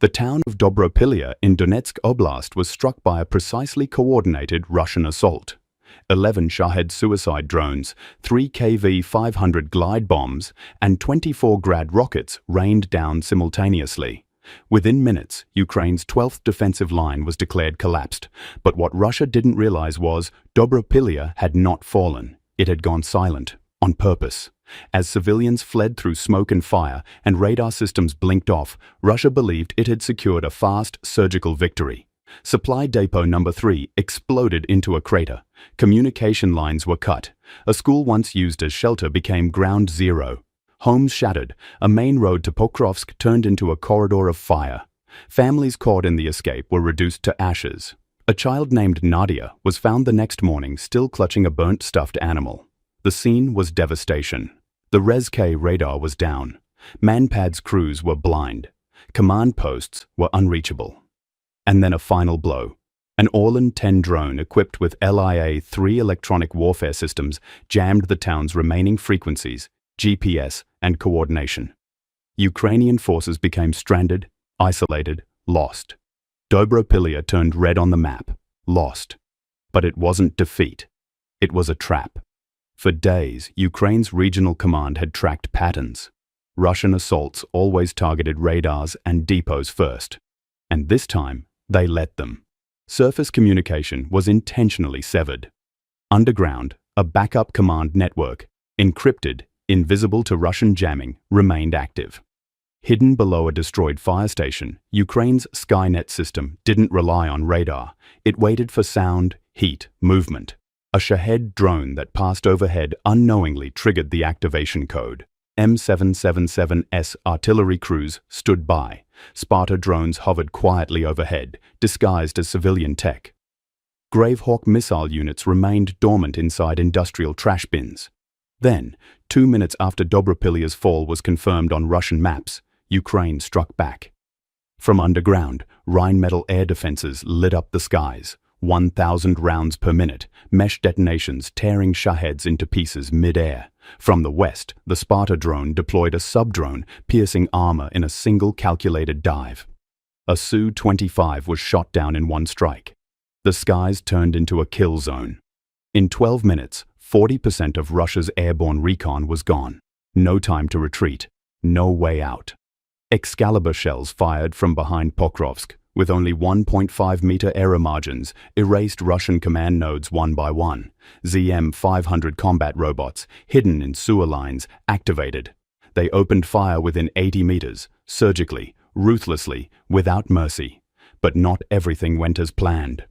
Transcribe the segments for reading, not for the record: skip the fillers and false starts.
The town of Dobropillia in Donetsk Oblast was struck by a precisely coordinated Russian assault. 11 Shahed suicide drones, 3 KV-500 glide bombs, and 24 Grad rockets rained down simultaneously. Within minutes, Ukraine's 12th defensive line was declared collapsed, but what Russia didn't realize was Dobropillia had not fallen. It had gone silent, on purpose. As civilians fled through smoke and fire and radar systems blinked off, Russia believed it had secured a fast, surgical victory. Supply depot number 3 exploded into a crater. Communication lines were cut. A school once used as shelter became ground zero. Homes shattered. A main road to Pokrovsk turned into a corridor of fire. Families caught in the escape were reduced to ashes. A child named Nadia was found the next morning still clutching a burnt stuffed animal. The scene was devastation. The Res-K radar was down. Manpad's crews were blind. Command posts were unreachable. And then a final blow. An Orlan-10 drone equipped with LIA-3 electronic warfare systems jammed the town's remaining frequencies, GPS, and coordination. Ukrainian forces became stranded, isolated, lost. Dobropillia turned red on the map, lost. But it wasn't defeat. It was a trap. For days, Ukraine's regional command had tracked patterns. Russian assaults always targeted radars and depots first. And this time, they let them. Surface communication was intentionally severed. Underground, a backup command network, encrypted, invisible to Russian jamming, remained active. Hidden below a destroyed fire station, Ukraine's Skynet system didn't rely on radar. It waited for sound, heat, movement. A Shahed drone that passed overhead unknowingly triggered the activation code. M777S artillery crews stood by. Sparta drones hovered quietly overhead, disguised as civilian tech. Gravehawk missile units remained dormant inside industrial trash bins. Then, 2 minutes after Dobropillia's fall was confirmed on Russian maps, Ukraine struck back. From underground, Rheinmetall air defenses lit up the skies. 1,000 rounds per minute, mesh detonations tearing Shaheds into pieces mid-air. From the west, the Sparta drone deployed a sub-drone, piercing armor in a single calculated dive. A Su-25 was shot down in one strike. The skies turned into a kill zone. In 12 minutes, 40% of Russia's airborne recon was gone. No time to retreat. No way out. Excalibur shells fired from behind Pokrovsk, with only 1.5-meter error margins, erased Russian command nodes one by one. ZM-500 combat robots, hidden in sewer lines, activated. They opened fire within 80 meters, surgically, ruthlessly, without mercy. But not everything went as planned.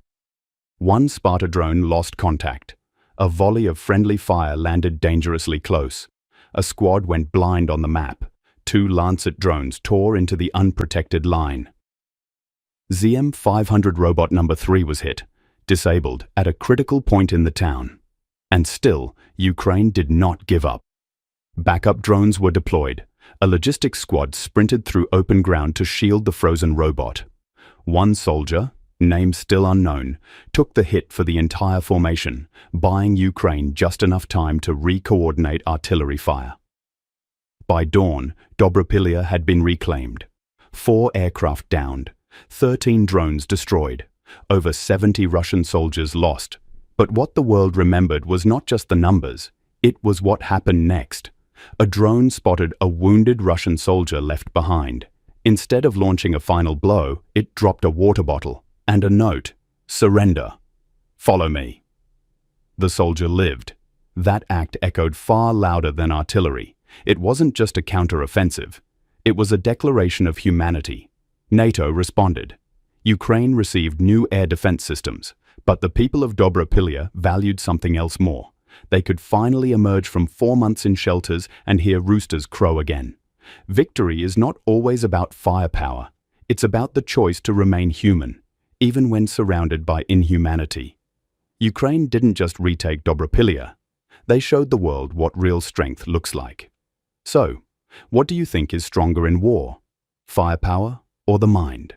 One Sparta drone lost contact. A volley of friendly fire landed dangerously close. A squad went blind on the map. 2 Lancet drones tore into the unprotected line. ZM-500 robot number 3 was hit, disabled at a critical point in the town. And still, Ukraine did not give up. Backup drones were deployed. A logistics squad sprinted through open ground to shield the frozen robot. One soldier, name still unknown, took the hit for the entire formation, buying Ukraine just enough time to re-coordinate artillery fire. By dawn, Dobropillia had been reclaimed. 4 aircraft downed. 13 drones destroyed, over 70 Russian soldiers lost. But what the world remembered was not just the numbers, it was what happened next. A drone spotted a wounded Russian soldier left behind. Instead of launching a final blow, it dropped a water bottle and a note, "Surrender. Follow me." The soldier lived. That act echoed far louder than artillery. It wasn't just a counter-offensive. It was a declaration of humanity. NATO responded. Ukraine received new air defense systems, but the people of Dobropillia valued something else more. They could finally emerge from 4 months in shelters and hear roosters crow again. Victory is not always about firepower. It's about the choice to remain human, even when surrounded by inhumanity. Ukraine didn't just retake Dobropillia. They showed the world what real strength looks like. So, what do you think is stronger in war? Firepower or the mind?